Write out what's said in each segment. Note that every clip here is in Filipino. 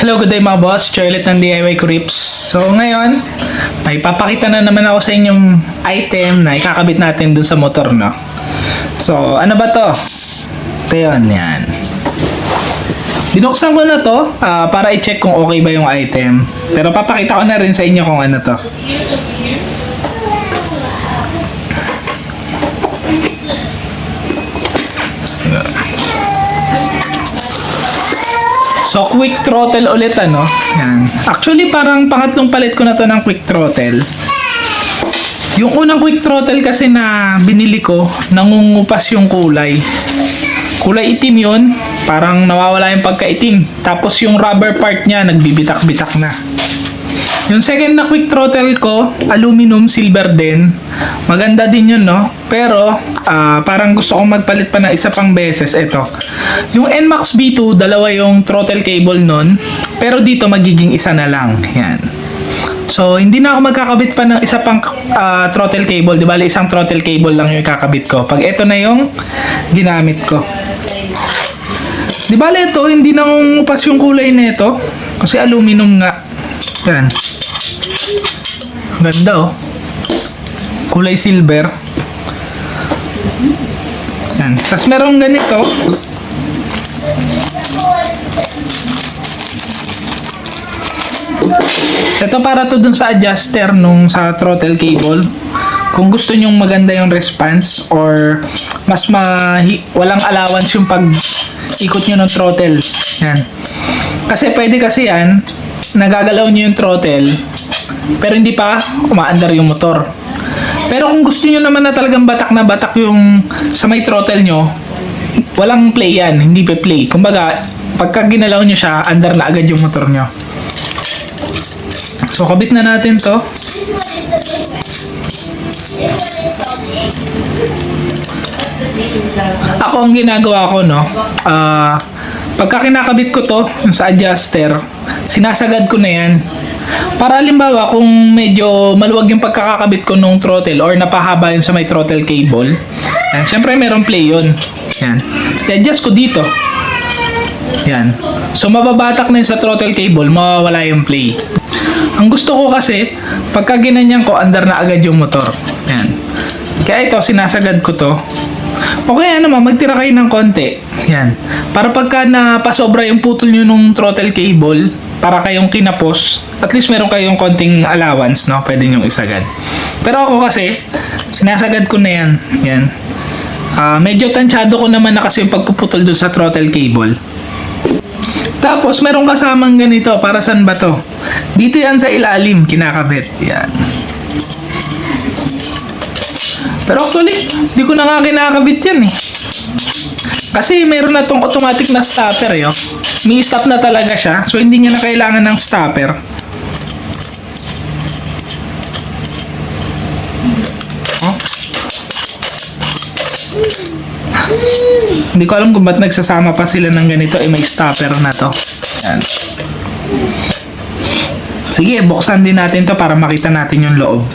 Hello, good day mga boss. Charlotte ng DIY Crips. So ngayon, may papakita na naman ako sa inyong item na ikakabit natin dun sa motor, no? So, ano ba to? Ito yun, yan. Binuksan ko na to para i-check kung okay ba yung item. Pero papakita ko na rin sa inyo kung ano to. So, quick throttle ulit, ano? Yan. Actually, parang pangatlong palit ko na to ng quick throttle. Yung unang quick throttle kasi na binili ko, nangungupas yung kulay. Kulay itim yun, parang nawawala yung pagkaitim. Tapos yung rubber part niya, nagbibitak-bitak na. Yung second na quick throttle ko, aluminum silver din. Maganda din yun, no? Pero, parang gusto kong magpalit pa ng isa pang beses. Ito. Yung NMAX B2, dalawa yung throttle cable nun. Pero dito, magiging isa na lang. Yan. So, hindi na ako magkakabit pa ng isa pang throttle cable. Di ba? Isang throttle cable lang yung ikakabit ko. Pag ito na yung ginamit ko. Di ba ito, hindi nangungupas yung kulay nito. Kasi aluminum nga. Yan. Ganda, oh. Kulay silver. Yan. Tapos merong ganito. Ito para to dun sa adjuster nung sa throttle cable. Kung gusto nyong maganda yung response or mas walang allowance yung pag ikot nyo ng throttle. Yan. Kasi pwede kasi yan, nagagalaw nyo yung throttle pero hindi pa umaandar yung motor. Pero kung gusto nyo naman na talagang batak na batak yung sa may throttle nyo, walang play yan, hindi pa play. Kumbaga, pagka ginalaw nyo siya, andar na agad yung motor nyo. So, kabit na natin to. Ako ang ginagawa ko, no, pagka kinakabit ko to yung sa adjuster, sinasagad ko na yan. Para halimbawa kung medyo maluwag yung pagkakakabit ko nung throttle or napahaba yun sa may throttle cable, yan, syempre meron play yun. Yan. I-adjust ko dito. Yan. So mababatak na yun sa throttle cable, mawawala yung play. Ang gusto ko kasi, pagka ginanyan ko, andar na agad yung motor. Yan. Kaya ito, sinasagad ko to. Okay, ano magtira kayo ng konti. Yan. Para pagka napasobra yung putol nyo nung throttle cable, para kayong kinapos, at least meron kayong konting allowance, no? Pwede nyong isagad. Pero ako kasi, sinasagad ko na yan. Yan. Medyo tansyado ko naman na kasi yung pagpuputol dun sa throttle cable. Tapos, meron kasamang ganito. Para saan ba to? Dito yan sa ilalim, kinakabit. Yan. Pero actually, di ko na nga kinakabit yan eh. Kasi meron na tong automatic na stopper eh. May stop na talaga siya. So hindi niya na kailangan ng stopper. Oh. Hindi ko alam kung ba't nagsasama pa sila ng ganito. Eh may stopper na to. Yan. Sige, buksan din natin to para makita natin yung loob.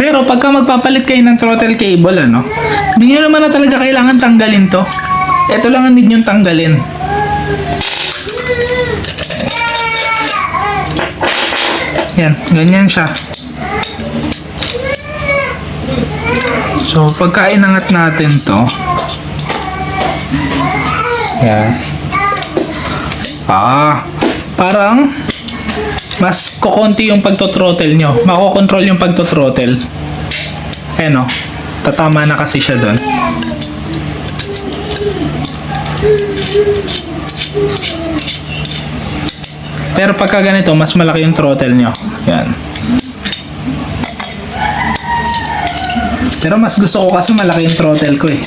Pero pagka magpapalit kayo ng throttle cable, ano, hindi nyo naman na talaga kailangan tanggalin to. Ito lang ang need nyo tanggalin. Yan, ganyan siya. So, pagka inangat natin to, yan. Parang mas kokonti yung pagto-throttle nyo. Makokontrol yung pagto-throttle. Ayan o. Tatama na kasi siya doon. Pero pagka ganito, mas malaki yung throttle nyo. Yan. Pero mas gusto ko kasi malaki yung throttle ko eh.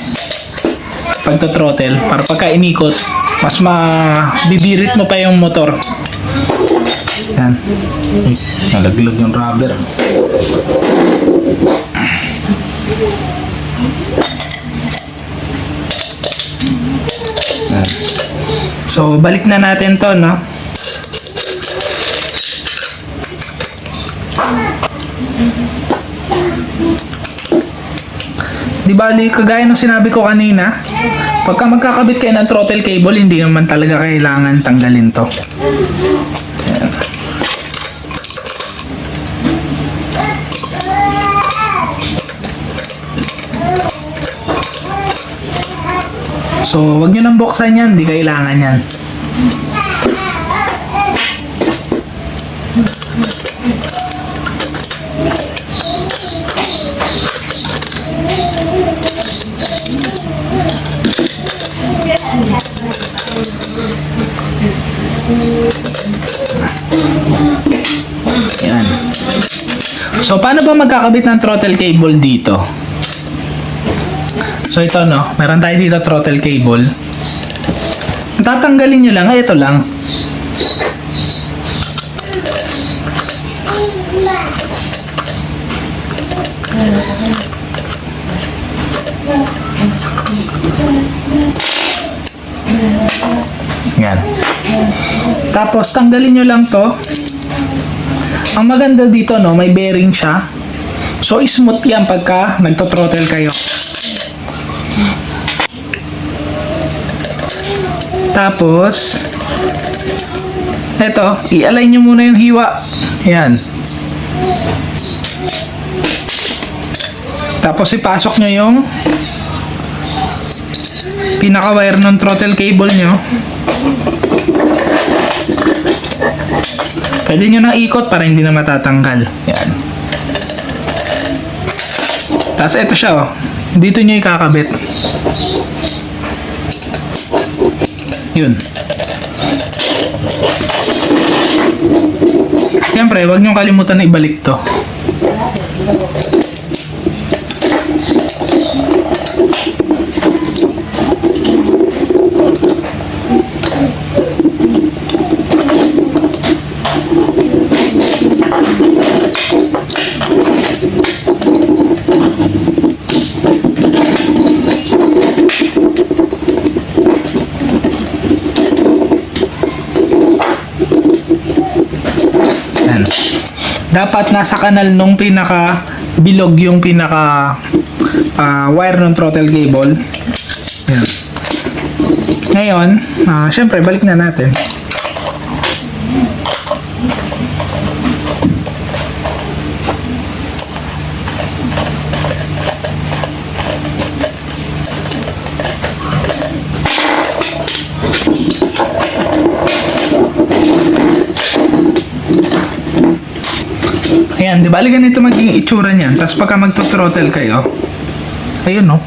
Pagto-throttle, para pagka inikot, mas mabibirit mo pa yung motor. Yan. Uy, nalaglag yung rubber. Yan. So, balik na natin to, no? Di bali, kagaya ng sinabi ko kanina, pagka magkakabit kayo ng throttle cable, hindi naman talaga kailangan tanggalin to. Ayan. So, wag nyo nang buksan yan, hindi kailangan yan. Yan. So, paano ba magkakabit ng throttle cable dito? So, ito no, meron tayo dito throttle cable. Tatanggalin nyo lang, ito lang. Yan. Tapos, tanggalin nyo lang to. Ang maganda dito, no, may bearing siya. So, smooth yan pagka nagto-throttle kayo. Tapos, eto, i-align nyo muna yung hiwa. Yan. Tapos, ipasok nyo yung pinaka-wire ng throttle cable nyo. Pwede nyo nang ikot para hindi na matatanggal. Yan. Tapos ito siya, oh. Dito nyo ikakabit. Yun. Siyempre, huwag nyo kalimutan na ibalik to. Dapat nasa kanal nung pinaka bilog yung pinaka wire ng throttle cable. Yan. Ngayon, syempre balik na natin. Ayan, di ba? Ganito magiging itsura niyan. Tapos pagka magto-throttle kayo, ayun no.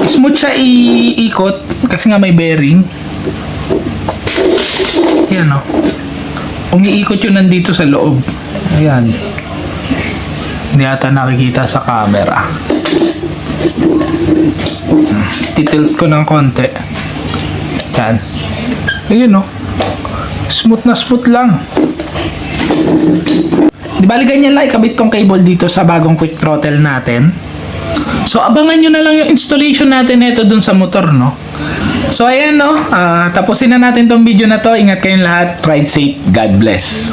Smooth siya iikot kasi nga may bearing. Ayan no. Umiikot yun nandito sa loob. Ayan. Hindi ata nakikita sa camera. Titilt ko ng konti. Yan. Ayun no. Smooth na smooth lang. Di bali ganyan lang ikabit tong cable dito sa bagong quick throttle natin. So abangan nyo na lang yung installation natin nito dun sa motor no. So ayan no. Tapusin na natin tong video na to. Ingat kayong lahat. Ride safe. God bless.